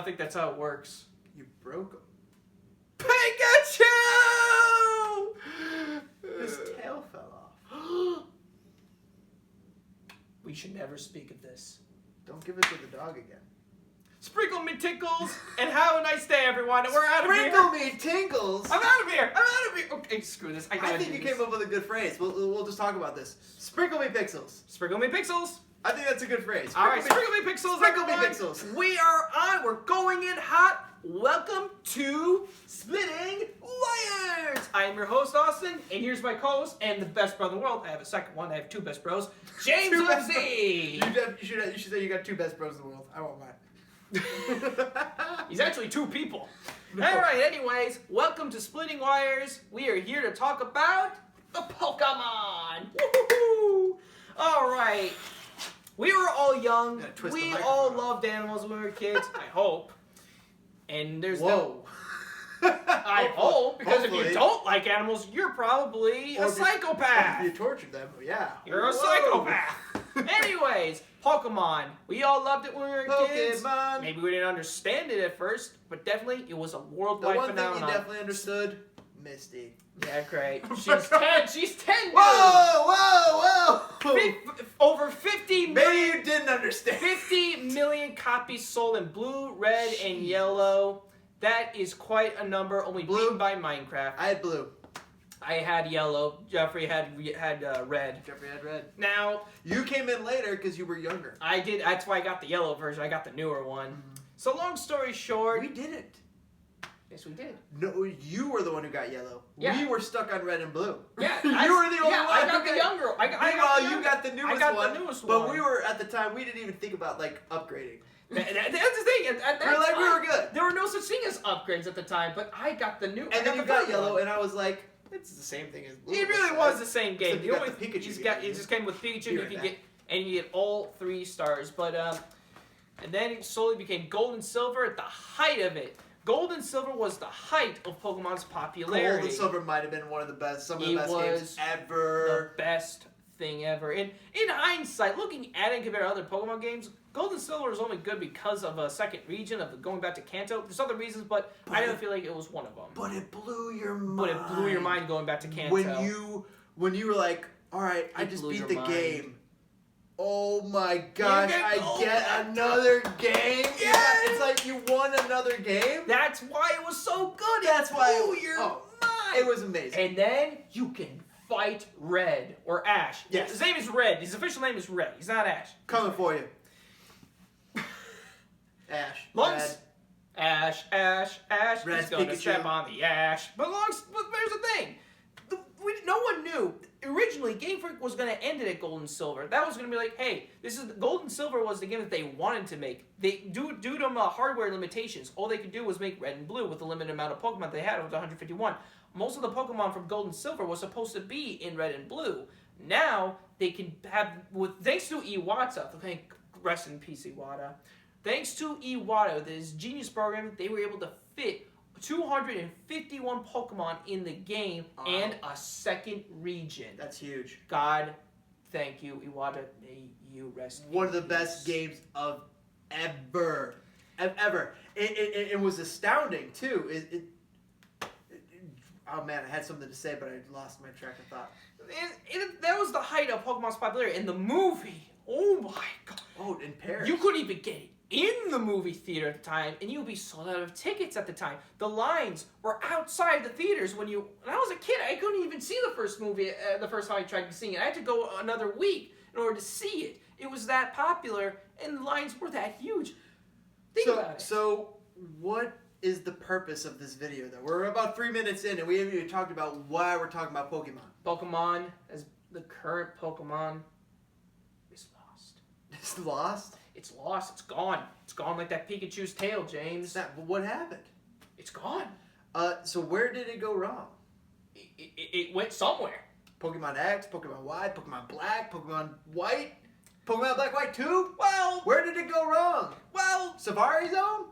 don't think that's how it works. You broke him. Pikachu! His tail fell off. We should never speak of this. Don't give it to the dog again. Sprinkle me tinkles, and have a nice day, everyone. And we're out of here. Sprinkle me tinkles. I'm out of here. I'm out of here. Okay, screw this. I think you came up with a good phrase. We'll just talk about this. Sprinkle me pixels. Sprinkle me pixels. I think that's a good phrase. All right, sprinkle me pixels. Sprinkle me everyone. pixels. We are on. We're going in hot. Welcome to Splitting Wires. I am your host, Austin, and here's my co-host and the best bro in the world. I have a second one. I have two best bros. James Lindsay. You should say you got two best bros in the world. I won't mind. He's actually two people. No. All right, anyways, welcome to Splitting Wires. We are here to talk about the Pokemon. Woo-hoo-hoo. All right. We were all young. We all loved animals when we were kids. I hope. And there's I hope, because if you don't like animals, you're probably a psychopath. If you tortured them, yeah. You're a psychopath. Anyways, Pokemon. We all loved it when we were kids. Maybe we didn't understand it at first, but definitely it was a worldwide phenomenon. The one thing you definitely understood, Misty. Yeah, great. She's 10. She's 10, dude. Whoa! Over 50 million. Maybe you didn't understand. 50 million copies sold in blue, red, and yellow. That is quite a number. Only beaten by Minecraft. I had blue. I had yellow. Jeffrey had red. Jeffrey had red. Now you came in later because you were younger. I did. That's why I got the yellow version. I got the newer one. Mm-hmm. So long story short, we didn't. Yes, we did. No, you were the one who got yellow. Yeah. We were stuck on red and blue. Yeah, you were the only one. I got the younger. You got the newest one. I got the newest but one. we were at the time. We didn't even think about like upgrading. That's the thing. We were good. There were no such thing as upgrades at the time. But I got the new. And then you got yellow, and I was like, it's the same thing as blue. It really was the same game. You got the Pikachu. It just came with Pikachu. You get all 3 stars. But and then it slowly became Gold and Silver at the height of it. Gold and Silver was the height of Pokemon's popularity. Gold and Silver might have been one of the best, some of the best games ever. The best thing ever. In hindsight, looking at it compared to other Pokemon games, Gold and Silver is only good because of a second region of going back to Kanto. There's other reasons, but I don't feel like it was one of them. But it blew your mind. But it blew your mind going back to Kanto. When you were like, all right, I just beat the game. Oh my gosh, I get another game? Yes! It's like you won another game? That's why it was so good. That's why it blew your mind. It was amazing. And then you can fight Red or Ash. Yes. His name is Red. His official name is Red. He's not Ash. Coming for you. Ash. Lungs. Red. Ash. Red, He's going to step on the ash. But there's the thing. No one knew. Originally, Game Freak was going to end it at Gold and Silver. That was going to be like, hey, Gold and Silver was the game that they wanted to make. Due to hardware limitations, all they could do was make Red and Blue with the limited amount of Pokemon they had. It was 151. Most of the Pokemon from Gold and Silver was supposed to be in Red and Blue. Now, they can have, thanks to Iwata, rest in peace, Iwata. Thanks to Iwata, this genius program, they were able to fit 251 Pokemon in the game and a second region. That's huge. God, thank you, Iwata. May you rest. One of the best games of ever. It was astounding too. Oh man, I had something to say, but I lost my track of thought. That was the height of Pokemon's popularity. And the movie, oh my god. Oh, in Paris. You couldn't even get it in the movie theater at the time, and you would be sold out of tickets at the time. The lines were outside the theaters when I was a kid, I couldn't even see the first movie the first time I tried to see it. I had to go another week in order to see it. It was that popular, and the lines were that huge. Think about it. So, what is the purpose of this video, though? We're about 3 minutes in, and we haven't even talked about why we're talking about Pokemon. Pokemon, as the current Pokemon, is lost. It's lost? It's lost. It's gone. It's gone like that Pikachu's tail, James. But what happened? It's gone. So where did it go wrong? It went somewhere. Pokemon X, Pokemon Y, Pokemon Black, Pokemon White, Pokemon Black White 2? Well, where did it go wrong? Well, Safari Zone?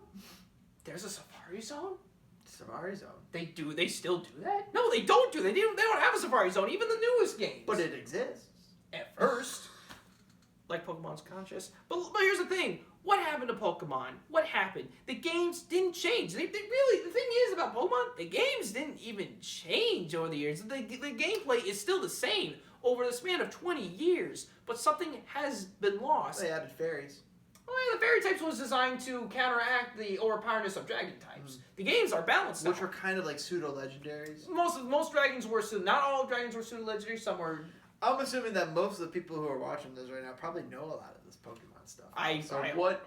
There's a Safari Zone? Safari Zone. They still do that? No, they don't do that. They don't have a Safari Zone, even the newest games. But it exists. At first. Like Pokemon's conscious. But here's the thing. What happened to Pokemon? What happened? The games didn't change. They really, the thing is about Pokemon, the games didn't even change over the years. The gameplay is still the same over the span of 20 years. But something has been lost. They added fairies. Well, the fairy types was designed to counteract the overpowerness of dragon types. The games are balanced now. Which were kind of like pseudo-legendaries. Most dragons were not all dragons were pseudo-legendary. Some were. I'm assuming that most of the people who are watching this right now probably know a lot of this Pokemon stuff. I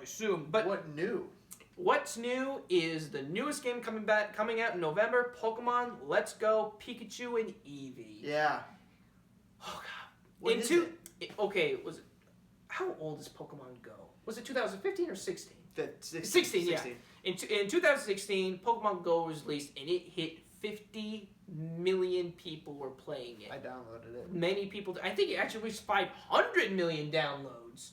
assume. But what new? What's new is the newest game coming out in November. Pokemon Let's Go Pikachu and Eevee. Yeah. Oh god. How old is Pokemon Go? Was it 2015 or 16? 16, yeah. In 2016, Pokemon Go was released, and it hit 50 million people were playing it. I downloaded it. Many people. I think it actually reached 500 million downloads.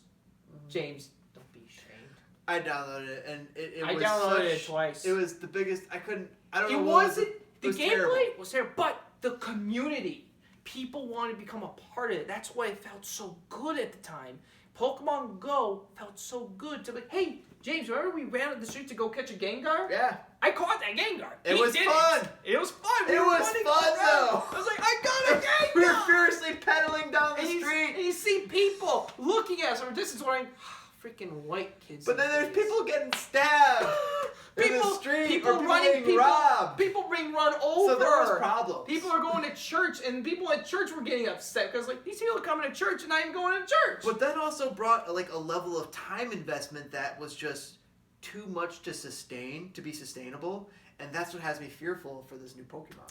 James, don't be ashamed. I downloaded it, and it I was downloaded it twice. It was the biggest. I don't know. It what wasn't. It was the gameplay terrible. was there, but the community. People wanted to become a part of it. That's why it felt so good at the time. Pokemon Go felt so good to be. Hey, James, remember we ran up the street to go catch a Gengar? Yeah. I caught that Gengar. It was fun. It was fun. It was fun though. I was like, I got a Gengar. We were furiously pedaling down the street. And you see people looking at us from a distance, going, freaking white kids. But then there's people getting stabbed. in the street, people running, robbed. People being run over. So there was problems. People are going to church, and people at church were getting upset because like these people are coming to church and not even going to church. But that also brought like a level of time investment that was just too much to sustain, to be sustainable, and that's what has me fearful for this new Pokemon.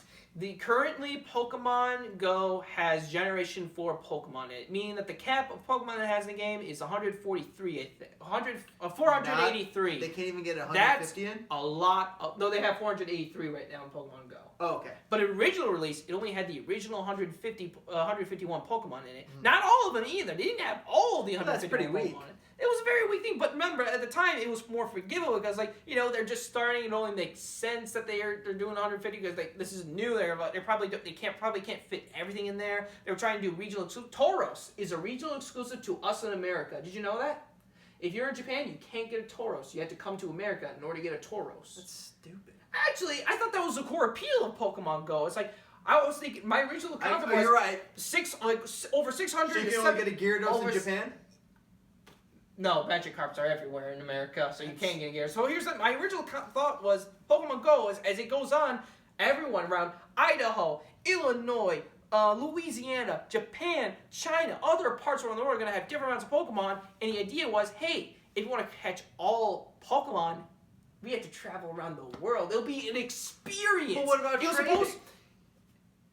Currently Pokemon Go has Generation 4 Pokemon in it, meaning that the cap of Pokemon that it has in the game is 143, I think. 483. They can't even get 150 That's in? a lot. No, they have 483 right now in Pokemon Go. Oh, okay. But original release, it only had the original 151 Pokemon in it. Not all of them either. They didn't have all of the 151 That's pretty Pokemon weak. in it. It was a very weak thing, but remember, at the time, it was more forgivable because, like, you know, they're just starting. It only makes sense that they're doing 150 because this is new. They probably can't fit everything in there. They were trying to do regional exclusive. Tauros is a regional exclusive to us in America. Did you know that? If you're in Japan, you can't get a Tauros. You have to come to America in order to get a Tauros. That's stupid. Actually, I thought that was the core appeal of Pokemon Go. It's like I was thinking my original concept was you're right. Over 600. So you can only get a Gyarados in Japan? No, Magikarps are everywhere in America, so you can't get Gyarados. So here's my original thought was Pokemon Go, as it goes on, everyone around Idaho, Illinois, Louisiana, Japan, China, other parts around the world are going to have different amounts of Pokemon, and the idea was, hey, if you want to catch all Pokemon, we have to travel around the world. It'll be an experience. But what about trading?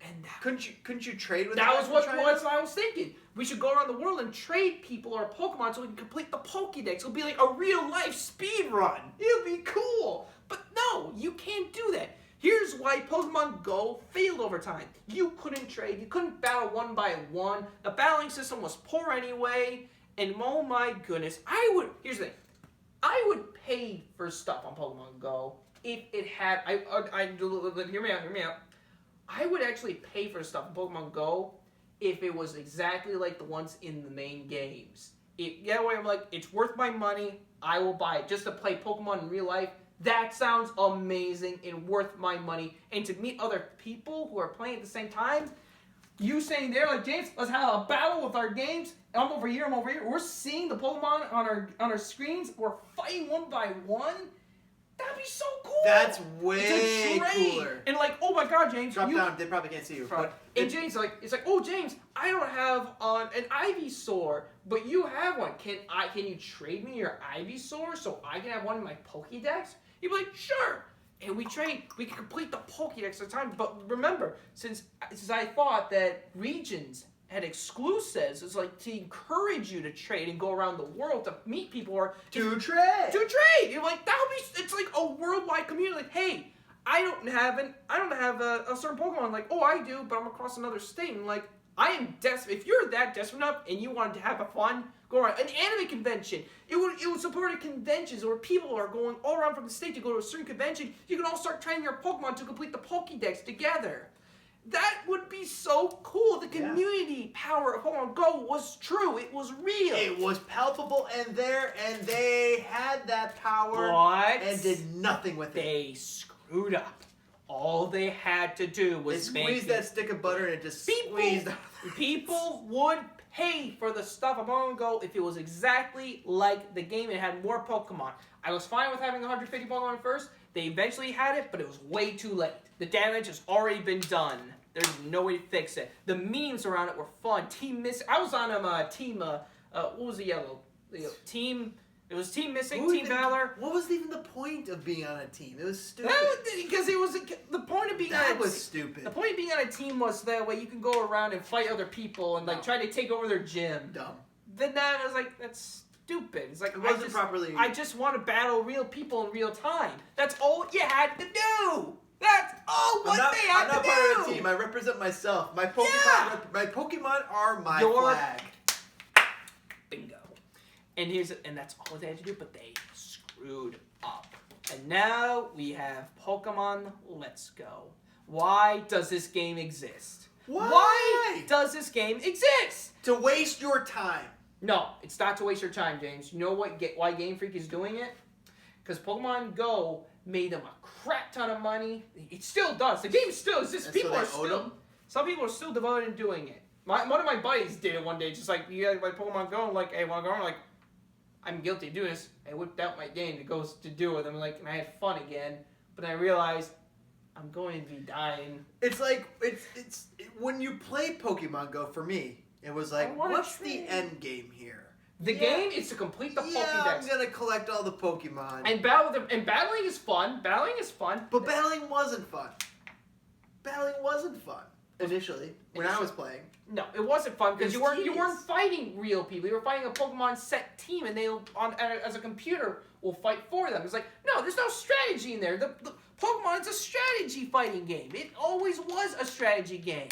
And couldn't you trade with that? Was what I was thinking. We should go around the world and trade people or Pokemon so we can complete the Pokédex. It'll be like a real life speed run. It'll be cool. But no, you can't do that. Here's why Pokemon Go failed over time. You couldn't trade. You couldn't battle one by one. The battling system was poor anyway. And oh my goodness, here's the thing. I would pay for stuff on Pokemon Go if it had. Hear me out. I would actually pay for stuff in Pokemon Go if it was exactly like the ones in the main games. That way I'm like, it's worth my money, I will buy it. Just to play Pokemon in real life, that sounds amazing and worth my money. And to meet other people who are playing at the same time, you saying there, like, James, let's have a battle with our games. I'm over here. We're seeing the Pokemon on our screens. We're fighting one by one. That'd be so cool. That's way cooler. And like, oh my God, James. Drop down. They probably can't see you. And James, it's like, oh James, I don't have an Ivysaur, but you have one. Can you trade me your Ivysaur so I can have one in my Pokédex? He'd be like, sure. And we trade. We can complete the Pokédex at a time. But remember, since I thought that regions had exclusives, it's like to encourage you to trade and go around the world to meet people or to trade. You're like, it's like a worldwide community. Like, hey, I don't have a certain Pokemon. Like, oh, I do, but I'm across another state. And like, I am desperate. If you're that desperate enough and you wanted to have a fun, go around an anime convention. It would support a conventions where people are going all around from the state to go to a certain convention. You can all start training your Pokemon to complete the Pokédex together. That would be so cool. The community power of Pokemon Go was true. It was real. It was palpable and there, and they had that power and did nothing with it. They screwed up. All they had to do was squeeze that stick of butter and it just squeezed. People would pay for the stuff of Pokemon Go if it was exactly like the game and had more Pokemon. I was fine with having 150 Pokemon first. They eventually had it, but it was way too late. The damage has already been done. There's no way to fix it. The memes around it were fun. Team Miss. I was on team. What was the yellow? Team. It was Team Missing, Team Valor. What was even the point of being on a team? It was stupid. Because it was the point of being on a team. That was stupid. The point of being on a team was that way you can go around and fight other people and like try to take over their gym. Dumb. Then that was like, that's stupid. It's like it wasn't properly. I just want to battle real people in real time. That's all you had to do. That's all they had to do. I'm not part of a team. I represent myself. My Pokemon. My Pokemon are my flag. Bingo. And that's all they had to do, but they screwed up. And now we have Pokemon Let's Go. Why does this game exist? Why does this game exist? To waste your time. No, it's not to waste your time, James. You know why Game Freak is doing it? Because Pokemon Go made them a crap ton of money. It still does. The game still exists. Some people are still devoted to doing it. One of my buddies did it one day, just like, you guys like Pokemon Go? I'm like, hey, wanna go? I'm like, I'm guilty of doing this. I whipped out my game to do it. I'm like, and I had fun again. But I realized I'm going to be dying. It's like when you play Pokemon Go, for me, it was like, what's the end game here? The game is to complete the Pokédex. I'm gonna collect all the Pokemon. And battling is fun. Battling is fun. But battling wasn't fun. Battling wasn't fun initially when I was playing. No, it wasn't fun because you weren't fighting real people. You were fighting a Pokemon set team, and they as a computer will fight for them. It's like, no, there's no strategy in there. The Pokemon is a strategy fighting game. It always was a strategy game.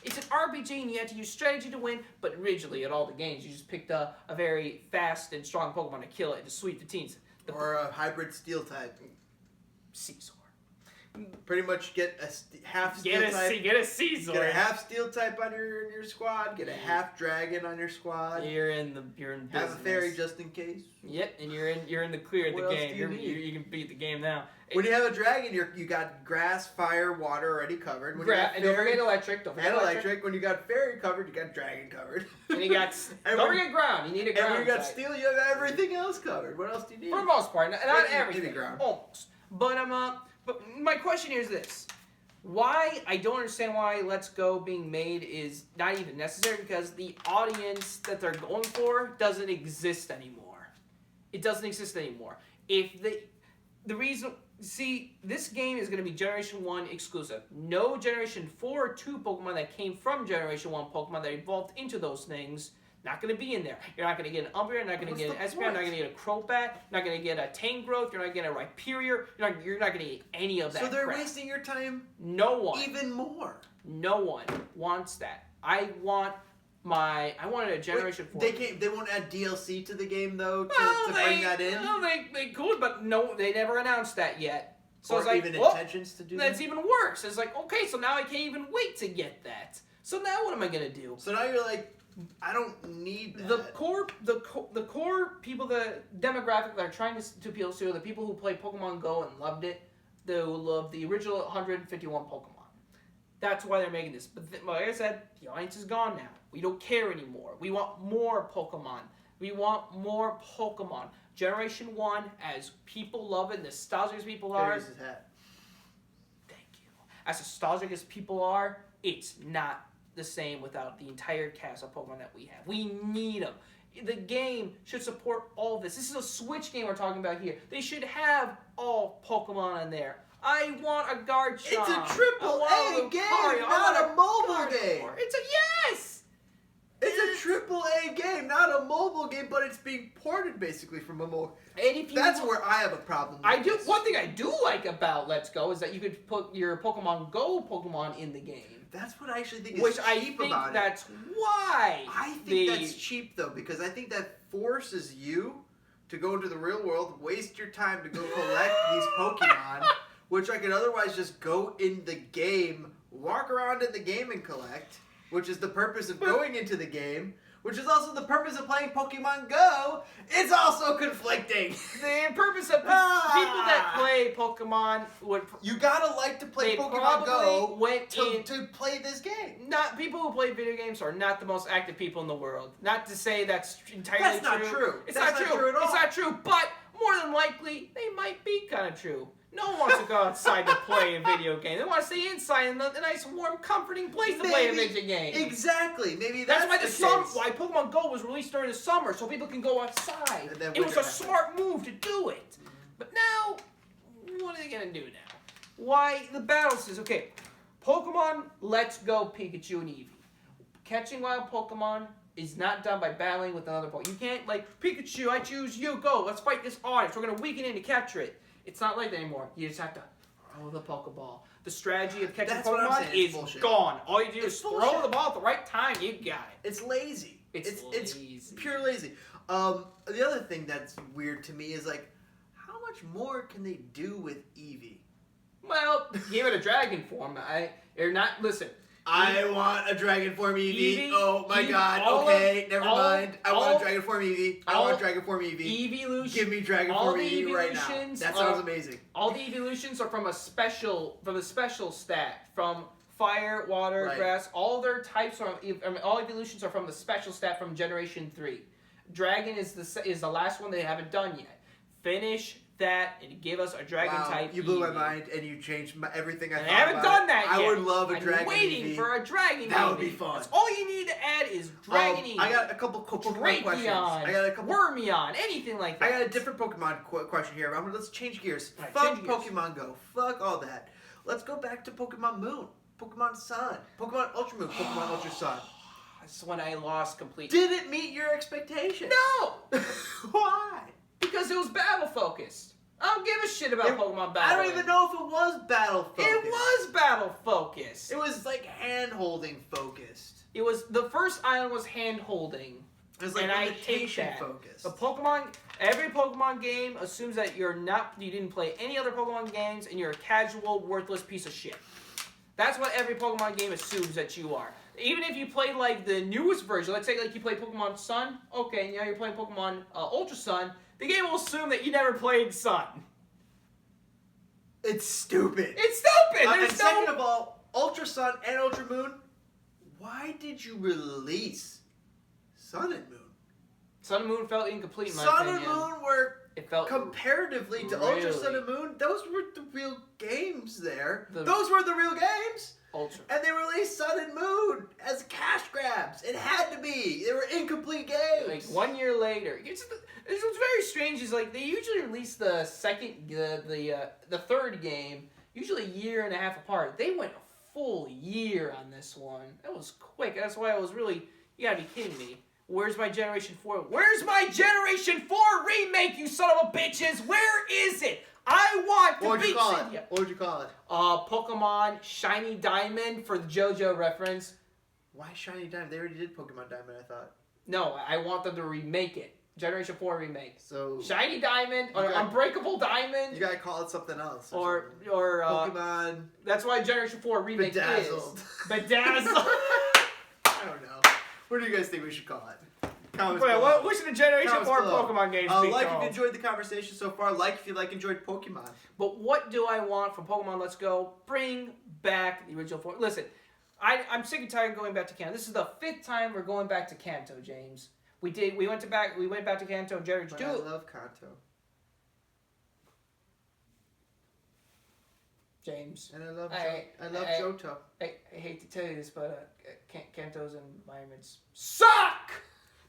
It's an RPG, and you had to use strategy to win. But originally, at all the games, you just picked a very fast and strong Pokemon to kill it and to sweep the teams. Or a hybrid steel type. Scizor. Pretty much get a half steel type. Get a Scizor. Get a half steel type on your squad. Get a half dragon on your squad. You're in business. Have a fairy just in case. Yep, and you're in the clear at the game. You can beat the game now. When you have a dragon, you got grass, fire, water already covered. And don't forget electric. When you got fairy covered, you got dragon covered. And you got don't forget ground. You need a ground. And when you got steel, you got everything else covered. What else do you need? For the most part, not everything. Ground. Almost. But my question here is this. Why, I don't understand why Let's Go being made is not even necessary, because the audience that they're going for doesn't exist anymore. It doesn't exist anymore. If the reason, see, this game is going to be Generation 1 exclusive. No Generation 4 or 2 Pokemon that came from Generation 1 Pokemon that evolved into those things, not going to be in there. You're not going to get an Umbreon, you're not going to get an Espeon, you're not going to get a Crobat, you're not going to get a Tangrowth, you're not going to get a Rhyperior, you're not going to get any of that. So they're crap. wasting your time. No one. Even more. No one wants that. I wanted a Generation 4. They won't add DLC to the game though to bring that in. Well, they could, but no, they never announced that yet. So or it's like, even intentions to do that. That's even worse. It's like, okay, so now I can't even wait to get that. So now what am I gonna do? So now you're like, I don't need that. The core people, the demographic that are trying to appeal to, are the people who played Pokemon Go and loved it, who loved the original 151 Pokemon. That's why they're making this. But like I said, the audience is gone now. We don't care anymore. We want more Pokemon. We want more Pokemon. Generation 1, as people love it, nostalgic as people are. His hat. Thank you. As nostalgic as people are, it's not the same without the entire cast of Pokemon that we have. We need them. The game should support all of this. This is a Switch game we're talking about here. They should have all Pokemon in there. I want a Garchomp. It's a triple-A game, not a mobile game. It's a yes. It's a triple-A game, not a mobile game, but it's being ported basically from a mobile. That's where I have a problem. One thing I do like about Let's Go is that you could put your Pokemon Go Pokemon in the game. That's what I actually think is cheap about it. That's why. I think that's cheap though, because I think that forces you to go into the real world, waste your time to go collect these Pokemon, which I could otherwise just go in the game walk around in the game and collect, which is the purpose of going into the game, which is also the purpose of playing Pokemon Go, it's also conflicting. The purpose of people that play Pokemon would... You gotta like to play Pokemon Go to play this game. Not people who play video games are not the most active people in the world. Not to say that's entirely true. That's not true. It's not true at all. It's not true, but more than likely, they might be kind of true. No one wants to go outside to play a video game. They want to stay inside in a nice, warm, comforting place to play a video game. Exactly. Maybe that's why Pokemon Go was released during the summer, so people can go outside. It was a smart move to do it. But now, what are they going to do now? Why? The battle says, okay, Pokemon Let's Go Pikachu and Eevee. Catching wild Pokemon is not done by battling with another Pokemon. You can't, like, Pikachu, I choose you, go, let's fight this audience. We're going to weaken in to capture it. It's not like that anymore. You just have to throw the Pokeball. The strategy of catching Pokemon is gone. All you do is throw the ball at the right time. You got it. It's lazy. It's pure lazy. The other thing that's weird to me is, like, how much more can they do with Eevee? Well, give it a dragon form. Listen. I want a dragon form Eevee. Oh my god. Okay, never mind. I want a dragon form Eevee. I want a dragon form Eevee. Evolution. Give me dragon form Eevee right now. That sounds amazing. All the evolutions are from a special stat from fire, water, grass. All their types are all evolutions are from the special stat from Generation 3. Dragon is the last one they haven't done yet. Finish that and give us a dragon type. You blew my mind and you changed everything I thought. I haven't done that yet. I would love a dragon. I'm waiting for a dragon. That would be fun. That's all you need to add is dragon. I got a couple Pokemon questions. I got a couple Wormion, anything like that. I got a different Pokemon question here. Let's change gears. Fuck Pokemon Go. Fuck all that. Let's go back to Pokemon Moon, Pokemon Sun, Pokemon Ultra Moon, Pokemon Ultra Sun. That's when I lost completely. Did it meet your expectations? No. Why? Because it was battle focused. I don't give a shit about Pokemon battle. I don't even know if it was battle focused. It was battle focused. It was like hand holding focused. It was the first island was hand holding. It was like imitation focused. The Pokemon, every Pokemon game assumes that you didn't play any other Pokemon games and you're a casual, worthless piece of shit. That's what every Pokemon game assumes that you are. Even if you play like the newest version, let's say like you play Pokemon Sun, okay, now you're playing Pokemon Ultra Sun. The game will assume that you never played Sun. It's stupid. It's stupid! And second of all, Ultra Sun and Ultra Moon, why did you release Sun and Moon? Sun and Moon felt incomplete in my Sun opinion. and Moon were, comparatively to Ultra Sun and Moon, those were the real games there. Those were the real games. Ultra. And they released Sun and Moon as cash grabs. It had to be. They were incomplete games. Like 1 year later. What's very strange is like they usually release the third game usually a year and a half apart. They went a full year on this one. That was quick. That's why I was really, you gotta be kidding me. Where's my Generation 4? Where's my Generation 4 remake, you son of a bitches? Where is it? I want to beat Cynthia. What would you call it? Pokemon Shiny Diamond for the JoJo reference. Why Shiny Diamond? They already did Pokemon Diamond, I thought. No, I want them to remake it. Generation 4 remake. So Shiny Diamond or Unbreakable Diamond. You gotta call it something else. Or Pokemon. That's why Generation 4 remake Bedazzled. is. Bedazzled. I don't know. What do you guys think we should call it? What should the Generation 4 Pokemon games be Like called? if you enjoyed the conversation so far. Like if you enjoyed Pokemon. But what do I want from Pokemon Let's Go? Bring back the original form. Listen, I'm sick and tired of going back to Kanto. This is the 5th time we're going back to Kanto, James. We went back to Kanto in Generation 2. I love Kanto. James. And I love Johto. I hate to tell you this, but Kanto's environments suck!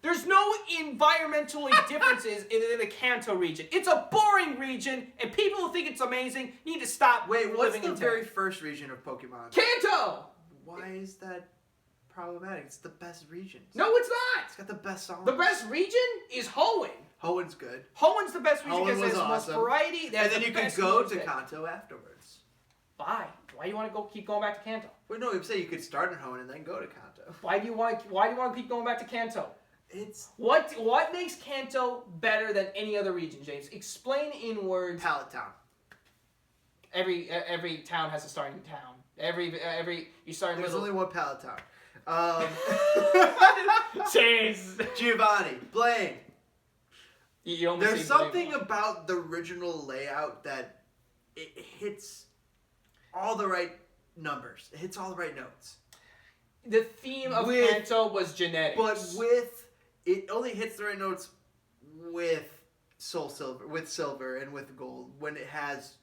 There's no environmental differences in the Kanto region. It's a boring region, and people who think it's amazing need to stop living in what's the town. very first region of Pokemon? Kanto! Why is that problematic? It's the best region. No, it's not! It's got the best songs. The best region is Hoenn. Hoenn's good. Hoenn's the best region because it has the most awesome. variety. And then you can go to Kanto afterwards. Why? Why do you want to keep going back to Kanto? Well, no, you say you could start in Hoenn and then go to Kanto. Why do you want to keep going back to Kanto? It's what makes Kanto better than any other region, James? Explain in words. Pallet Town. Every town has a starting town. Every you start There's middle. only one Palatine. Chase. Giovanni, Blaine. You almost There's say something Blaine. about the original layout that it hits all the right numbers. It hits all the right notes. The theme of With- Kanto was genetics. But it only hits the right notes with silver and with gold when it has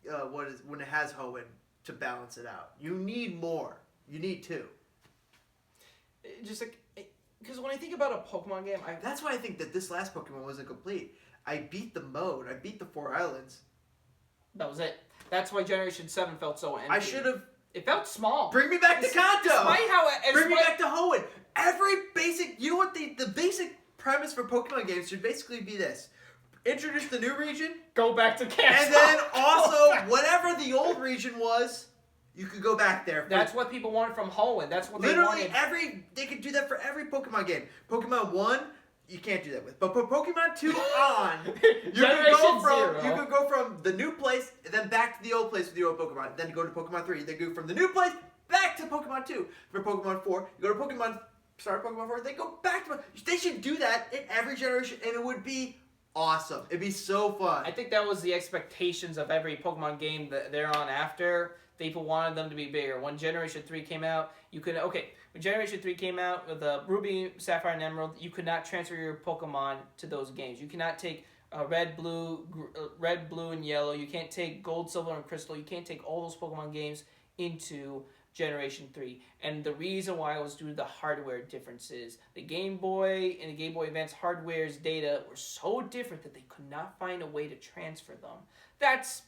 when it has Hoenn to balance it out. You need more. You need two. Just like, because when I think about a Pokemon game, That's why I think that this last Pokemon wasn't complete. I beat the mode. I beat the 4 islands. that was it. That's why Generation 7 felt so empty. I should have. It felt small. Bring me back to Kanto. Despite how, Bring me back to Hoenn. Every basic. You know what the basic premise for Pokemon games should basically be this: introduce the new region, Go back to Kanto. and then also whatever the old region was, you could go back there. That's what people wanted from Hoenn. That's what they Literally wanted. they could do that for every Pokemon game. Pokemon 1, you can't do that with. But for Pokemon 2 on, you could go from the new place and then back to the old place with the old Pokemon. Then go to Pokemon 3. Then go from the new place back to Pokemon 2. For Pokemon 4, you go to Pokemon 4, then go back to. They should do that in every generation, and it would be awesome. It'd be so fun. I think that was the expectations of every Pokemon game that they're on after. People wanted them to be bigger. When Generation 3 came out, when Generation 3 came out with Ruby, Sapphire, and Emerald, you could not transfer your Pokemon to those games. You cannot take Red, Blue, and Yellow. You can't take Gold, Silver, and Crystal. You can't take all those Pokemon games into Generation 3. And the reason why was due to the hardware differences. The Game Boy and the Game Boy Advance hardware's data were so different that they could not find a way to transfer them. That's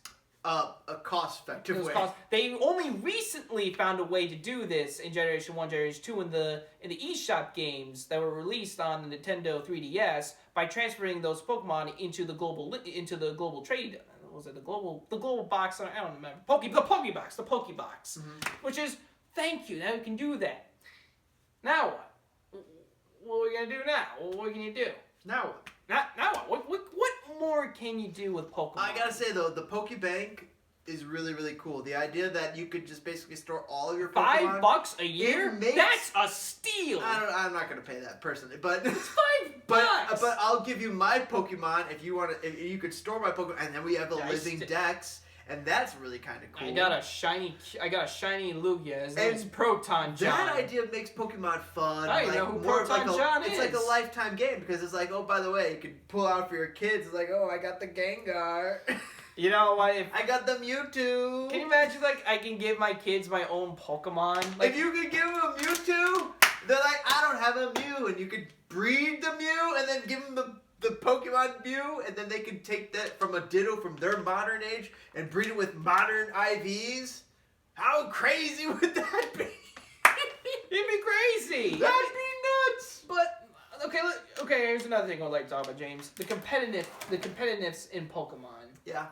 a cost-effective way. They only recently found a way to do this in Generation 1, Generation 2 in the eShop games that were released on the Nintendo 3DS by transferring those Pokemon into the global trade. Was it the global box? I don't remember. The Pokebox. Which is, thank you. Now we can do that. Now what? What are we gonna do now? What can you do? Now what? Now what? What more can you do with Pokemon? I gotta say though, the Pokebank is really, really cool. The idea that you could just basically store all of your Pokemon. $5 a year? That's a steal. I'm not gonna pay that personally, but It's $5. but I'll give you my Pokemon if you want to. If you could store my Pokemon, and then we have a living Dex, and that's really kind of cool. I got a shiny Lugia. His name's Proton John. That idea makes Pokemon fun. I know who Proton John is. It's like a lifetime game because it's like, oh, by the way, you could pull out for your kids. It's like, oh, I got the Gengar. You know what? I got the Mewtwo. Can you imagine, like, I can give my kids my own Pokemon? Like, if you could give them a Mewtwo, they're like, I don't have a Mew, and you could breed the Mew and then give them the Pokemon Mew, and then they could take that from a Ditto from their modern age and breed it with modern IVs. How crazy would that be? It'd be crazy. That'd be nuts. But okay. Here's another thing I'd like to talk about, James. The competitiveness in Pokemon. Yeah.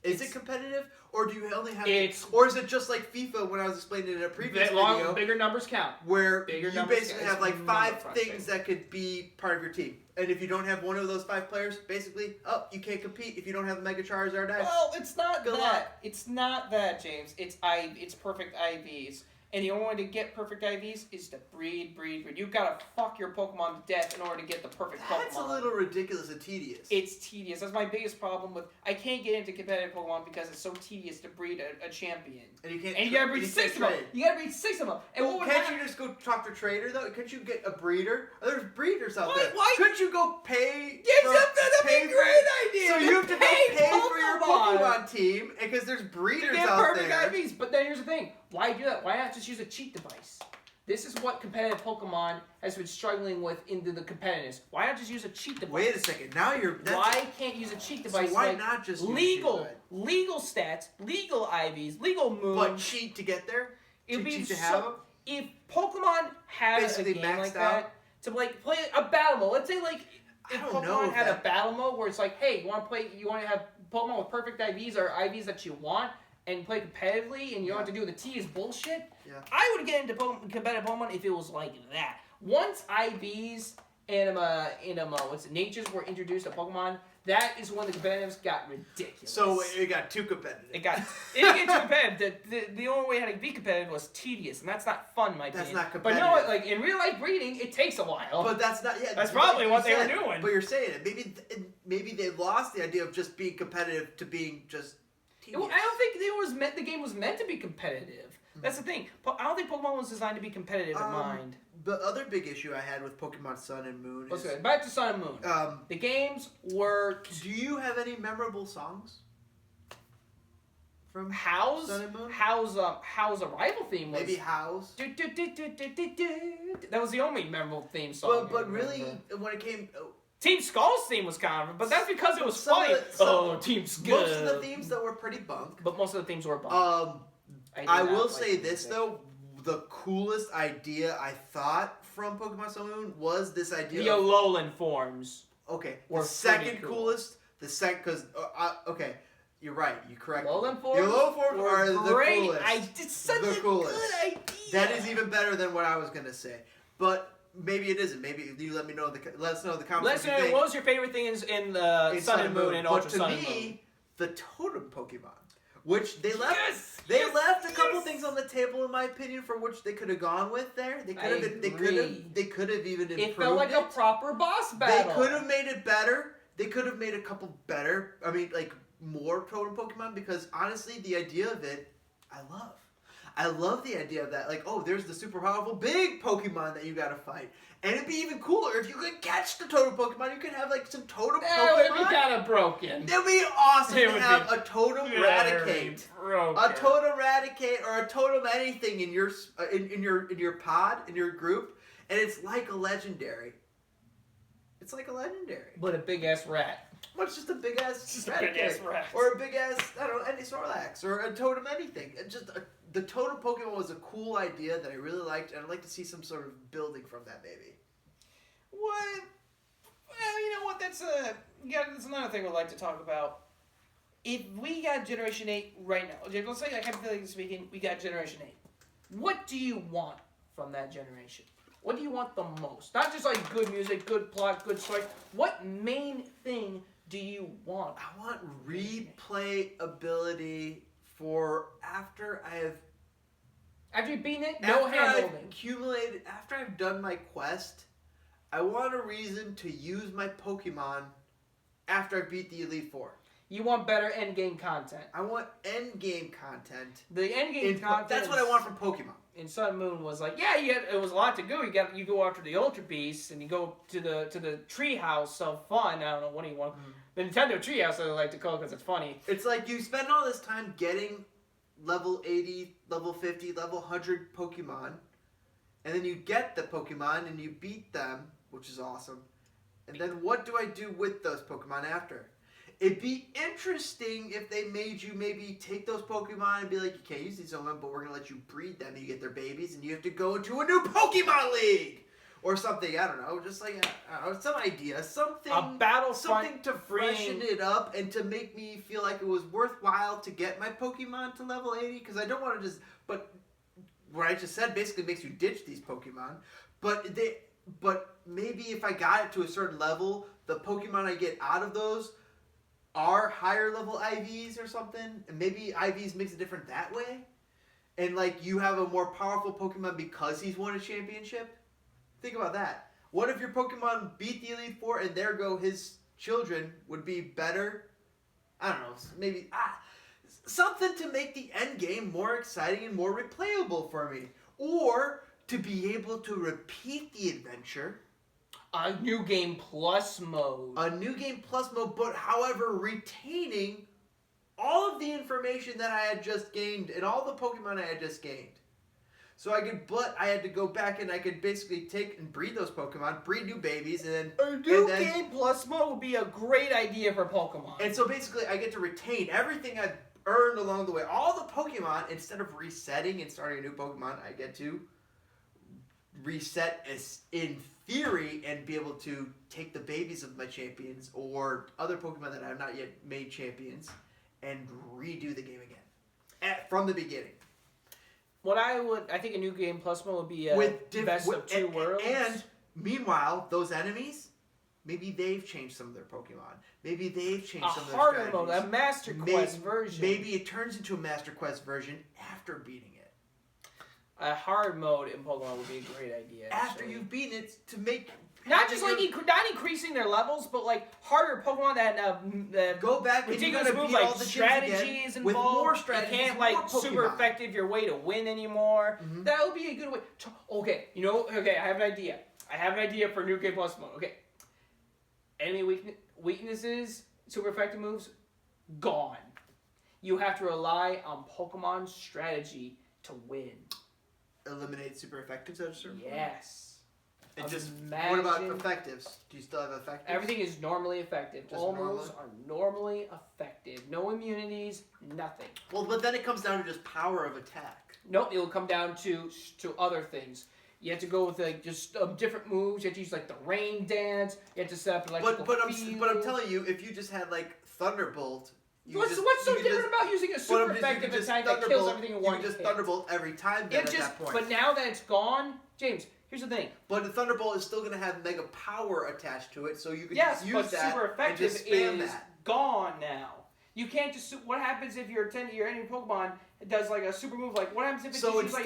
Is it competitive, or do you only have? Or is it just like FIFA when I was explaining in a previous video? Bigger numbers count. Where you basically have like 5 frustrating. things that could be part of your team, and if you don't have one of those 5 players, basically, you can't compete if you don't have Mega Charizard X. Well, it's not Good that. luck. It's not that, James. It's perfect IVs. And the only way to get perfect IVs is to breed. You've got to fuck your Pokemon to death in order to get the perfect Pokemon. That's a little ridiculous and tedious. It's tedious. That's my biggest problem with... I can't get into competitive Pokemon because it's so tedious to breed a champion. And you can't. And you gotta breed 6 of them. You gotta breed 6 of them. And well, can't you just go talk to Trader though? Couldn't you get a breeder? There's breeders out there. Why? Couldn't you go pay? That'd be a great idea. So you have to go pay for your Pokemon Pokemon team because there's breeders get out perfect there. IVs. But then here's the thing. Why do that? Why not just use a cheat device? This is what competitive Pokemon has been struggling with into the competitiveness. Why not just use a cheat device? Wait a second. Now Why can't you use a cheat device? So why not just use legal stats, legal IVs, legal moves? But cheat to get there? It'd be cheat to have them? If Pokemon had Basically a game maxed like out? that, to like play a battle mode. Let's say like if I don't know Pokemon if had that- a battle mode where it's like, hey, you want to have Pokemon with perfect IVs or IVs that you want and play competitively, and you don't have to do the T is bullshit. Yeah. I would get into competitive Pokemon if it was like that. Once IVs natures were introduced to Pokemon, that is when the competitives got ridiculous. So it got too competitive. It didn't get too competitive. The only way it had to be competitive was tedious, and that's not fun, in my opinion. That's not But competitive. you know what? Like in real life breeding, it takes a while. But that's not. Yeah, That's probably what they were doing. But you're saying it. Maybe they lost the idea of just being competitive to being just tedious. I don't think the game was meant to be competitive. That's the thing. I don't think Pokemon was designed to be competitive in mind. The other big issue I had with Pokemon Sun and Moon is... Let's go back to Sun and Moon. The games worked... Do you have any memorable songs from How's Sun and Moon? How's a rival theme was... Maybe How's? That was the only memorable theme song. But really, when it came... Team Skull's theme was kind of... But that's because it was Some funny. of the- Team Skull. Most of the themes, though, were pretty bunk. But most of the themes were bunk. I will say this, though. The coolest idea I thought from Pokemon Sun and Moon was this idea The Alolan forms. Okay, were the second pretty cool. coolest, because okay, you're right, you correct. Alolan forms. The Alolan forms were are the great. coolest. It's such The a coolest. good idea. That is even better than what I was gonna say, but maybe it isn't. Maybe you let us know in the comments. Let's what you know think. what was your favorite thing in the Sun and Moon and But Ultra to Sun and Moon. me, the totem Pokemon, which they left. Yes! They Yes! left a couple Yes! things on the table, in my opinion, for which they could have gone with there. They could have. They could have even improved It felt like a proper boss They battle. could have made it better. They could have made a couple better. I mean, like more totem Pokemon, because honestly, the idea of it, I love. I love the idea of that. Like, oh, there's the super powerful big Pokemon that you gotta fight. And it'd be even cooler if you could catch the totem Pokemon. You could have like some totem That Pokemon. would be kind of broken. It'd be awesome It to would have be a totem very Eradicate. broken. A totem Eradicate or a totem anything in your pod, in your group, and it's like a legendary. It's like a legendary. But a big ass rat. Well, it's just a big ass Just a big ass rat. or a big ass, I don't know, any Snorlax or a totem anything. The totem Pokemon was a cool idea that I really liked, and I'd like to see some sort of building from that, maybe. What? Well, you know what? That's another thing we'd like to talk about. If we got Generation 8 right now, let's say, hypothetically speaking, we got Generation 8. What do you want from that generation? What do you want the most? Not just like good music, good plot, good story. What main thing do you want? I want replay ability for after After you've beaten it, no hand-holding. accumulated, after I've done my quest, I want a reason to use my Pokemon after I beat the Elite Four. You want better endgame content. I want endgame content. The endgame content. That's what I want from Pokemon. In Sun and Moon was like, yeah, it was a lot to go. You go after the Ultra Beasts and you go to the treehouse of fun. I don't know, what do you want? The Nintendo treehouse, I like to call it because it's funny. It's like you spend all this time getting level 80, level 50, level 100 Pokemon, and then you get the Pokemon and you beat them, which is awesome. And then what do I do with those Pokemon after? It'd be interesting if they made you maybe take those Pokemon and be like, you can't use these Pokemon, but we're going to let you breed them and you get their babies and you have to go into a new Pokemon League! Or something, I don't know, just like, I don't know, some idea, something... A Battlefront something to freshen it up and to make me feel like it was worthwhile to get my Pokemon to level 80, because I don't want to just... But what I just said basically makes you ditch these Pokemon, but maybe if I got it to a certain level, the Pokemon I get out of those are higher level IVs or something, and maybe IVs makes it different that way, and like you have a more powerful Pokemon because he's won a championship. Think about that. What if your Pokemon beat the Elite Four and there go his children would be better? I don't know, maybe something to make the end game more exciting and more replayable for me, or to be able to repeat the adventure. A New Game Plus mode. A New Game Plus mode, but however retaining all of the information that I had just gained and all the Pokemon I had just gained. So I had to go back and I could basically take and breed those Pokemon, breed new babies, and then... A New Game Plus mode would be a great idea for Pokemon. And so basically I get to retain everything I've earned along the way. All the Pokemon, instead of resetting and starting a new Pokemon, I get to reset as in theory and be able to take the babies of my champions or other Pokemon that I have not yet made champions and redo the game again from the beginning. I think a New Game Plus mode would be best of two worlds. And Meanwhile, those enemies, maybe they've changed some of their Pokemon. Maybe they've changed some of their harder strategies. mode, a Master Quest version. Maybe it turns into a Master Quest version after beating it. A hard mode in Pokemon would be a great idea. After you've beaten it, to make... Not just like not increasing their levels, but like harder Pokemon that go back and you're gonna beat like all the strategies again, involved. with more strategies. You can't more like Pokemon. super effective your way to win anymore. Mm-hmm. That would be a good way. Okay, I have an idea. I have an idea for New Game Plus mode. Okay, enemy weaknesses, super effective moves, gone. You have to rely on Pokemon strategy to win. Eliminate super effectives at a certain point? Yes. And just what about effectives? Do you still have effectives? Everything is normally effective. All moves are normally effective. No immunities, nothing. Well, but then it comes down to just power of attack. Nope, it will come down to other things. You have to go with like just different moves. You have to use like the rain dance. You have to set up electrical but I'm telling you, if you just had like Thunderbolt. What's so different about using a super effective attack that kills everything in one hit? You can just Thunderbolt every time then at that point. But now that it's gone, James, here's the thing. But the Thunderbolt is still going to have Mega Power attached to it, so you can just use that super effective and just spam is gone now. You can't just... What happens if your enemy Pokemon does like a super move? Like, what happens if it's so just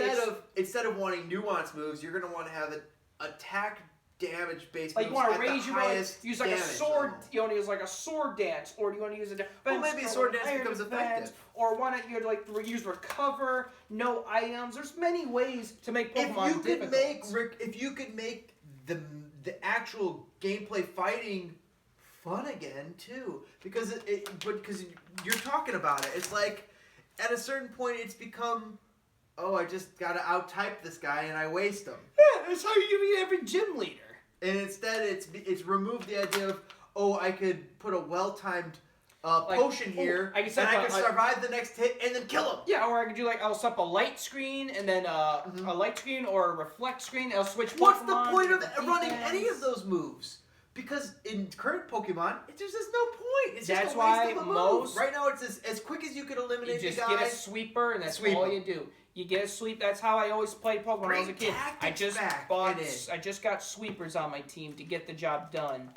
instead of wanting nuance moves, you're going to want to have an attack damage based like moves you want at to raise the your highest use like a sword. level. You want to use like a sword dance, or do you want to use a defense? Well, maybe a sword dance becomes effective. Or why not you like use recover, no items? There's many ways to make Pokemon difficult. If you could make the actual gameplay fighting fun again too, because because you're talking about it, it's like at a certain point it's become. Oh, I just gotta out-type this guy and I waste him. Yeah, that's how you be every gym leader. And instead, it's removed the idea of, oh, I could put a well-timed potion here, and I can survive the next hit and then kill him. Yeah, or I could do I'll set up a light screen and then a light screen or a reflect screen. I'll switch. What's the point of running any of those moves? Because in current Pokemon, there's just no point. It's just a waste of a move. Right now, it's as quick as you could eliminate the guy. You just get a sweeper, and that's all you do. You get a sweep. That's how I always played Pokemon when I was a kid. I just got sweepers on my team to get the job done.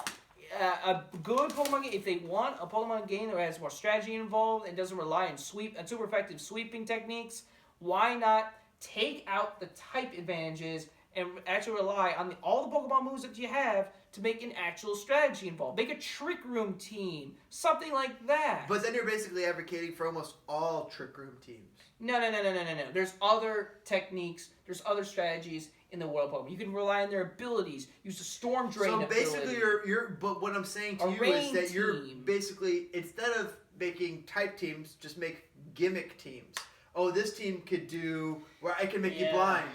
A good Pokemon game, if they want a Pokemon game that has more strategy involved and doesn't rely on super effective sweeping techniques, why not take out the type advantages and actually rely on all the Pokemon moves that you have to make an actual strategy involved. Make a Trick Room team, something like that. But then you're basically advocating for almost all Trick Room teams. No. There's other techniques. There's other strategies in the world of Pokemon. You can rely on their abilities. Use the Storm Drain ability. So basically, but what I'm saying to you is that you're basically, instead of making type teams, just make gimmick teams. Oh, this team could do where I can make you blind.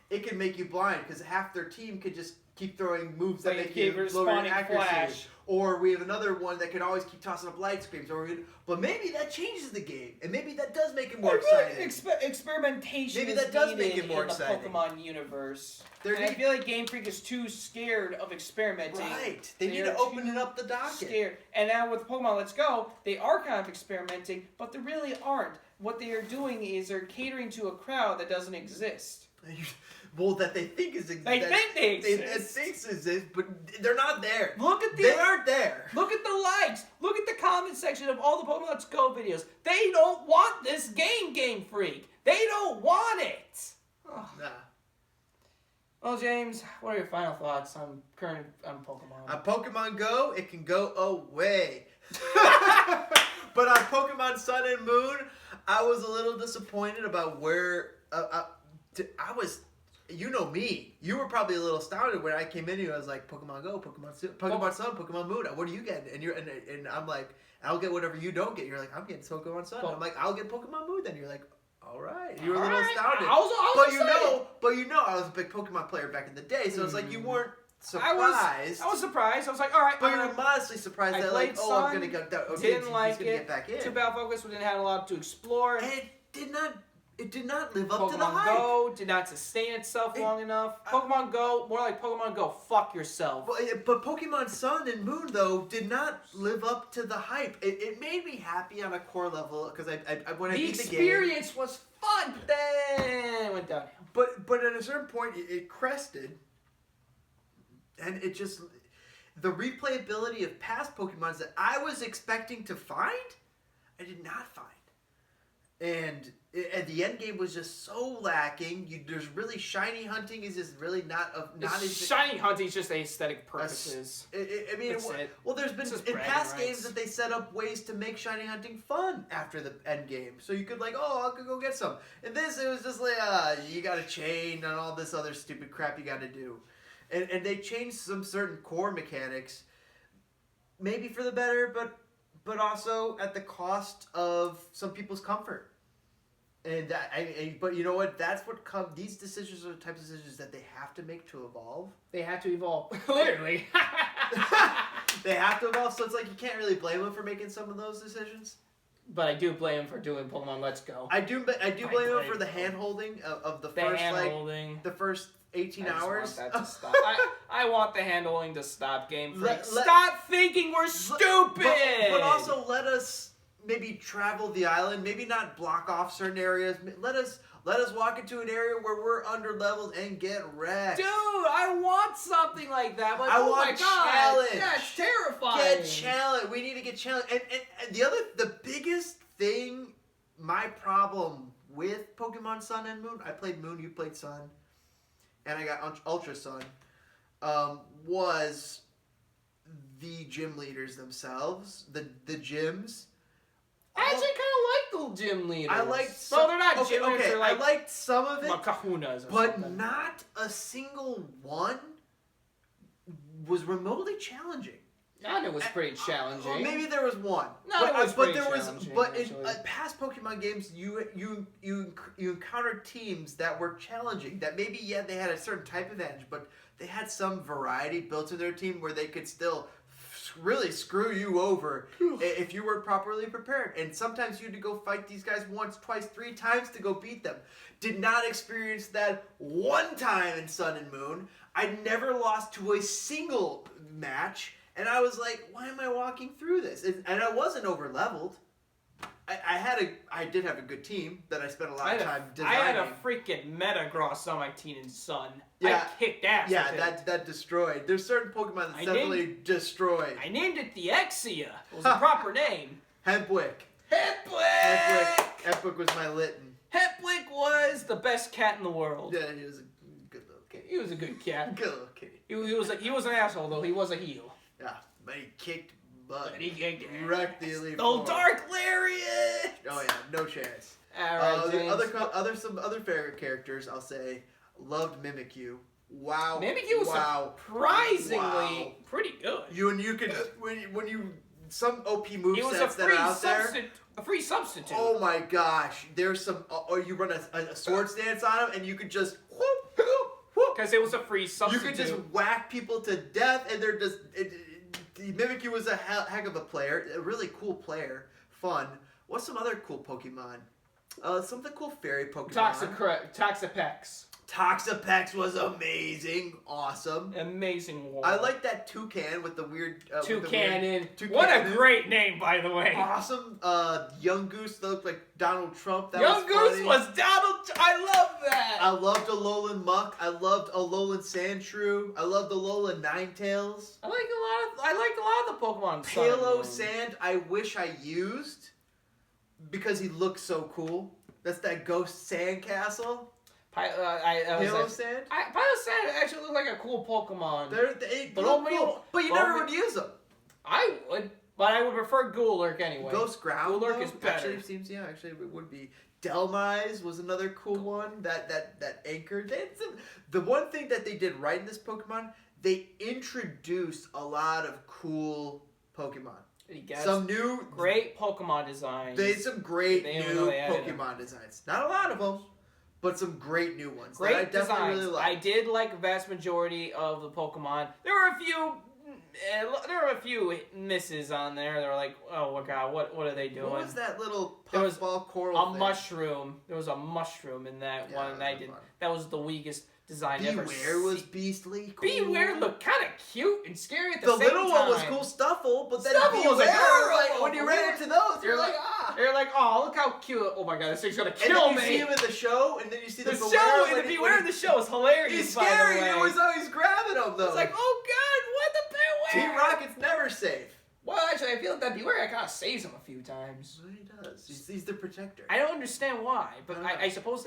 It can make you blind because half their team could just keep throwing moves that make you lower your accuracy. Flash. Or we have another one that can always keep tossing up light screams. But maybe that changes the game, and maybe that does make it more exciting. Experimentation. Maybe that does make it more exciting in the Pokemon universe. I feel like Game Freak is too scared of experimenting. Right. They need to open it up the docket. Scared. And now with Pokemon Let's Go, they are kind of experimenting, but they really aren't. What they are doing is they're catering to a crowd that doesn't exist. Well, that they think is exist. They think they exist. They think exist, but they're not there. They aren't there. Look at the likes. Look at the comment section of all the Pokemon Let's Go videos. They don't want this Game Freak. They don't want it. Oh. Nah. Well, James, what are your final thoughts on Pokemon? On Pokemon Go, it can go away. But on Pokemon Sun and Moon, I was a little disappointed about where I was. You know me. You were probably a little astounded when I came in here. I was like, Pokemon Go, Pokemon Sun, Pokemon Moon. What are you getting? And I'm like, I'll get whatever you don't get. You're like, I'm getting Pokemon Sun. I'm like, I'll get Pokemon Moon. Then you're like, all right. You were a little astounded. I was excited. But I was a big Pokemon player back in the day, so it's like you weren't surprised. I was surprised. I was like, all right. But you're modestly surprised that I'm gonna go. Didn't like it. Get back in. Too bad focus. We didn't have a lot to explore. And it did not live up to the Pokemon hype. Go did not sustain itself long enough. Pokemon Go, more like Pokemon Go, fuck yourself. But Pokemon Sun and Moon, though, did not live up to the hype. It made me happy on a core level, because when I beat the game... The experience was fun, but then it went downhill. But at a certain point, it crested. And it just... The replayability of past Pokemons that I was expecting to find, I did not find. And the end game was just so lacking. There's really shiny hunting is just really not shiny hunting is just aesthetic purposes. I mean, That's it. Well, there's been in past games that they set up ways to make shiny hunting fun after the end game, so you could I could go get some. And this, it was just like you got a chain and all this other stupid crap you got to do, and they changed some certain core mechanics, maybe for the better, but also at the cost of some people's comfort. And but you know what? That's what these decisions are the types of decisions that they have to make to evolve. They have to evolve, literally. They have to evolve, so it's like you can't really blame them for making some of those decisions. But I do blame him for doing Pokemon Let's Go. I do blame him for the hand holding of the first the first 18 hours. I just want that to stop. I want the hand holding to stop, Game Freak. Stop thinking we're stupid! But also let us maybe travel the island, maybe not block off certain areas. Let us walk into an area where we're under leveled and get wrecked. Dude, I want something like that. But I oh want my God, challenge. that's terrifying. Get challenge. We need to get challenge. And the biggest thing, my problem with Pokemon Sun and Moon, I played Moon, you played Sun, and I got Ultra Sun, was the gym leaders themselves, the gyms. I actually kind of like the gym leaders. I liked some. No, they're not gym leaders. They're like I liked some of it. Kahunas or but something. Not a single one was remotely challenging. None was pretty challenging. Well, maybe there was one. No, it was pretty challenging. But in past Pokemon games, you encountered teams that were challenging. That maybe they had a certain type of edge, but they had some variety built in their team where they could still really screw you over if you weren't properly prepared. And sometimes you had to go fight these guys once, twice, 3 times to go beat them. Did not experience that one time in Sun and Moon. I never lost to a single match. And I was like, why am I walking through this? And I wasn't over leveled. I did have a good team that I spent a lot of time designing. I had a freaking Metagross on my team in Sun. Yeah. I kicked ass. Yeah, that destroyed. There's certain Pokemon that definitely destroyed. I named it the Exia. It was the proper name. Hempwick. Hempwick was my Litten. Hempwick was the best cat in the world. Yeah, he was a good little kitty. He was a good cat. Good little kitty. He was an asshole though. He was a heel. Yeah, but he kicked butt. But he kicked wrecked the Elite Four. Four. Dark Lariat! Oh yeah, no chance. Some other favorite characters, I'll say, loved Mimikyu. Wow. Mimikyu was surprisingly pretty good. You could when you some OP movesets that are out there. A free substitute. Oh my gosh, there's some. Or you run a sword stance on him, and you could just because it was a free substitute. You could just whack people to death, and they're just. Mimikyu was a heck of a player, a really cool player, fun. What's some other cool Pokemon? Some of the cool fairy Pokemon. Toxapex. Toxapex was amazing, awesome. Amazing one. I like that toucan with the weird... Toucanon. What a great name, by the way. Awesome. Young Goose that looked like Donald Trump. Young Goose was Donald... I love that. I loved Alolan Muck. I loved Alolan Sandshrew. I loved Alolan Ninetales. I liked a lot of the Pokemon. Palo Sand, I wish I used because he looks so cool. That's that Ghost Sandcastle. Palo Sand actually looked like a cool Pokemon. They look cool, but you never would use them. I would, but I would prefer Golurk anyway. Ghost Ground is better. Actually it would be. Delmise was another cool one that anchored. The one thing that they did right in this Pokemon, they introduced a lot of cool Pokemon. Some new great Pokemon designs. They had some great new Pokemon designs. Not a lot of them, but some great new ones. Great that I definitely designs. really liked. I did like a vast majority of the Pokemon. There were a few misses on there. They were like, oh my god, what are they doing? What was that little puffball coral thing? Mushroom. There was a mushroom in that one, and that was the weakest design ever. Beware was beastly cool. Beware looked kind of cute and scary at the same time. The little one was cool, Stuffle, but then Stuffle was like, when you ran into those, you're like, ah. You're like, oh, look how cute. Oh my god, this thing's gonna kill me. And then you see him in the show, and then you see the show, and the Beware in the show is hilarious, he's scary. You're always grabbing him, though. It's like, oh Team Rocket's never safe. Well, actually, I feel like that Beware kind of saves him a few times. Well, he does. He's the protector. I don't understand why, but I I suppose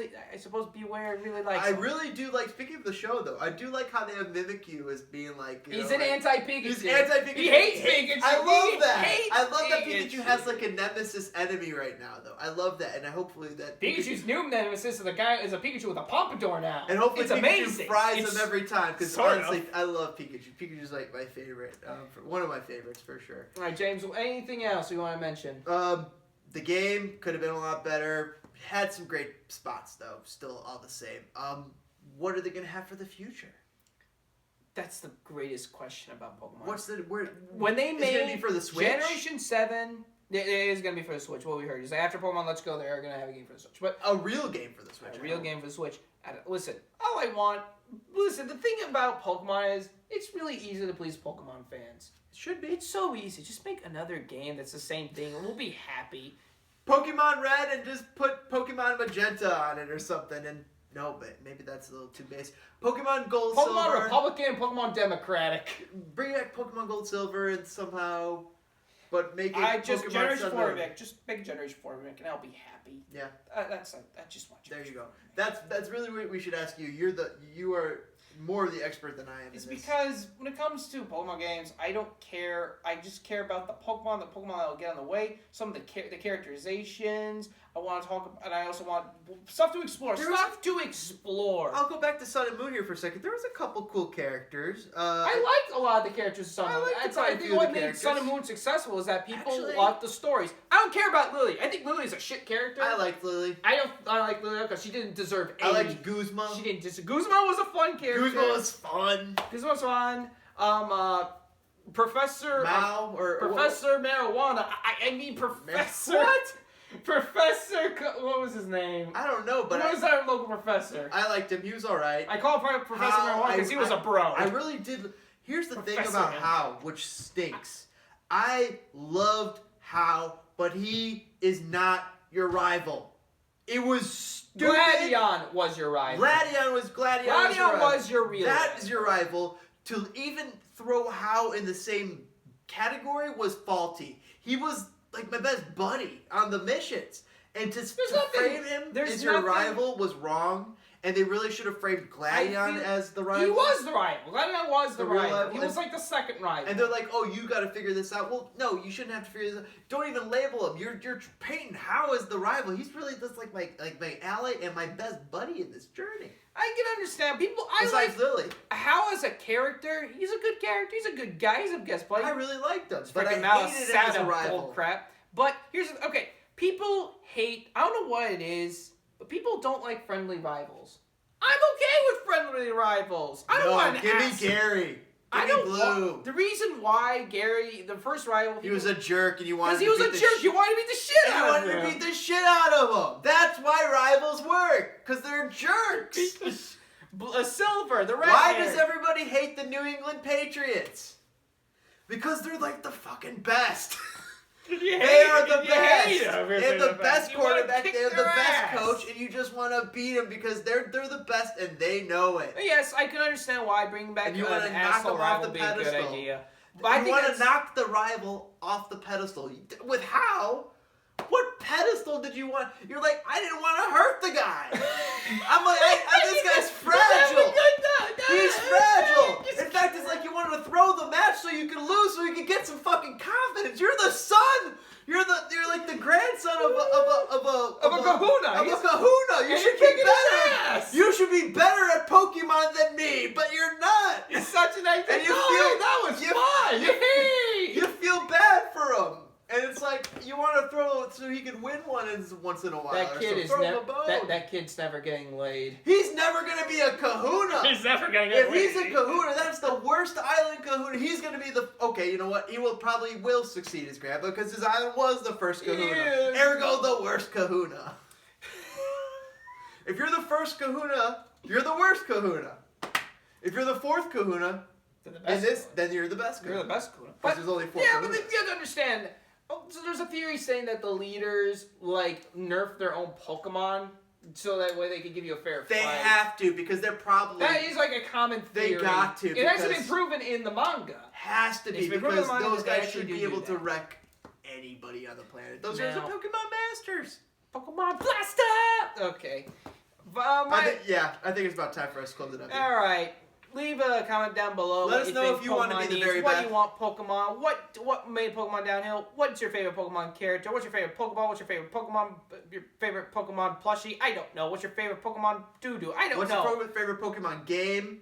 Beware really likes I him. really do like. Speaking of the show, though, I do like how they have Mimikyu as being like. He's an anti-Pikachu. He's anti-Pikachu. He hates Pikachu. I love that. Hates I love that Pikachu. Pikachu has like a nemesis enemy right now, though. I love that, and I hopefully that Pikachu's new nemesis is a Pikachu with a pompadour now. and hopefully it's Pikachu amazing. fries him every time because sort honestly, I love Pikachu. Pikachu's like my favorite, one of my favorites for sure. All right, James. Anything else you want to mention? The game could have been a lot better. Had some great spots though. Still all the same. What are they gonna have for the future? That's the greatest question about Pokemon. When they is made it gonna be for the Switch? Generation 7? It is going to be for the Switch. What we heard is that after Pokemon Let's Go, they're going to have a game for the Switch. But a real game for the Switch. A real game for the Switch. Listen, the thing about Pokemon is it's really easy to please Pokemon fans. It should be. It's so easy. Just make another game that's the same thing and we'll be happy. Pokemon Red and just put Pokemon Magenta on it or something. And no, but maybe that's a little too basic. Pokemon Gold, Pokemon Silver. Republican, Pokemon Democratic. Bring back Pokemon Gold, Silver, and somehow, but make it just Pokemon Generation Sun 4 Moon. remake. Just make a Generation 4 remake and I'll be happy. Yeah. I just want you. There you go. That's really what we should ask you. You are more the expert than I am. It's in this. because when it comes to Pokemon games, I don't care. I just care about the Pokemon that will get on the way. Some of the characterizations. I want to talk about, and I also want stuff to explore. I'll go back to Sun and Moon here for a second. There was a couple cool characters. I liked a lot of the characters in Sun and Moon. I think what made Sun and Moon successful is that people loved the stories. I don't care about Lily. I think Lily's a shit character. I liked Lily. I like Lily because she didn't deserve any. I liked Guzma. She didn't deserve. Guzma was a fun character. Guzma was fun. Guzma was fun. Professor Mao Professor Marijuana. I mean Professor. What? Professor. What was his name? I don't know, but what was our local professor? I liked him. He was all right. I call him Professor Marijuana because he was a bro. I really did. Here's the thing Professor about Man. How, which stinks. I loved How, but he is not your rival. It was stupid. Gladion was your rival. Gladion was your rival. That is your rival. To even throw How in the same category was faulty. He was like my best buddy on the missions. And to frame him as your rival was wrong. And they really should have framed Gladion as the rival. He was the rival. Gladion was the rival. He was like the second rival. And they're like, oh, you got to figure this out. Well, no, you shouldn't have to figure this out. Don't even label him. You're painting How as the rival. He's really just like my ally and my best buddy in this journey. I can understand people. Besides Lily. How as a character, he's a good character. He's a good guy. He's a guest buddy. I really liked him, but I hated him as a rival. Crap. But here's okay. People hate. I don't know what it is, but people don't like friendly rivals. I'm okay with friendly rivals. I don't want give me Gary. Give me Blue. The reason why Gary, the first rival, he was a jerk, and you wanted. Because he was a jerk. You wanted to beat the shit out of him. You wanted to beat the shit out of him. That's why rivals work, because they're jerks. Silver, the red. Why does everybody hate the New England Patriots? Because they're like the fucking best. They are the best. They have the best quarterback. They have the best coach, and you just want to beat them because they're the best and they know it. Yes, I can understand why bringing back you want to knock them off the pedestal. Good idea. But you want to knock the rival off the pedestal. With How? What pedestal did you want? You're like, I didn't want to hurt the guy. I'm like, this guy's fragile. He's fragile. In fact, it's like you wanted to throw the match so you could lose, so you could get some fucking confidence. You're the son. You're like the grandson of a kahuna. Of a kahuna. You should be better. You should be better at Pokemon than me, but you're not. You're such an nice. And that was fun. You feel bad for him. And it's like, you want to throw it so he can win one once in a while. That kid is that kid's never getting laid. He's never going to be a kahuna. He's never going to get laid. If he's a kahuna, that's the worst island kahuna. He's going to be the... Okay, you know what? He will succeed his grandpa because his island was the first kahuna. Ergo, the worst kahuna. If you're the first kahuna, you're the worst kahuna. If you're the fourth kahuna, then you're the best kahuna. You're the best kahuna. Because there's only 4 kahunas. kahunas. But you have to understand... Oh, so there's a theory saying that the leaders, nerf their own Pokemon so that way they can give you a fair They fight. have to, because they're probably... That is like a common theory. They got to, It hasn't been proven in the manga. Has to be, It's been proven in because the manga those that they guys should actually be do able that. to wreck anybody on the planet. Those guys are Now- Pokemon masters. Pokemon Blaster! Okay. I think it's about time for us to close it up. All right. Leave a comment down below. Let what us you know think if you want to Pokemon be the needs, very what best. you want Pokemon. What made Pokemon downhill? What's your favorite Pokemon character? What's your favorite Pokeball? What's your favorite Pokemon? Your favorite Pokemon plushie? I don't know. What's your favorite Pokemon doo-doo? I don't What's know. your favorite Pokemon game?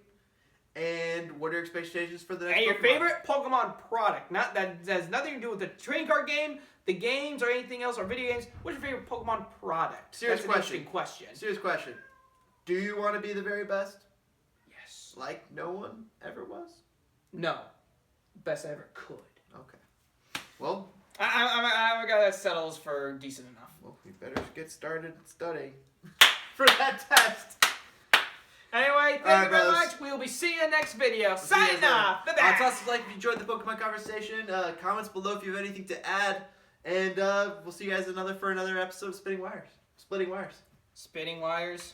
And what are your expectations for the next And your Pokemon? favorite Pokemon product? Not that has nothing to do with the trading card game, the games, or anything else, or video games. What's your favorite Pokemon product? Serious That's an interesting question. Serious question. Do you want to be the very best? Yes. Like no one ever was? No. Best I ever could. Okay. Well, I got that settles for decent enough. well, we better get started studying for that test. Anyway, thank you very much. We will be seeing you in the next video. Signing off. Bye-bye. Toss us a like if you enjoyed the Pokemon conversation. Comments below if you have anything to add. And we'll see you guys for another episode of Splitting Wires. Spinning wires.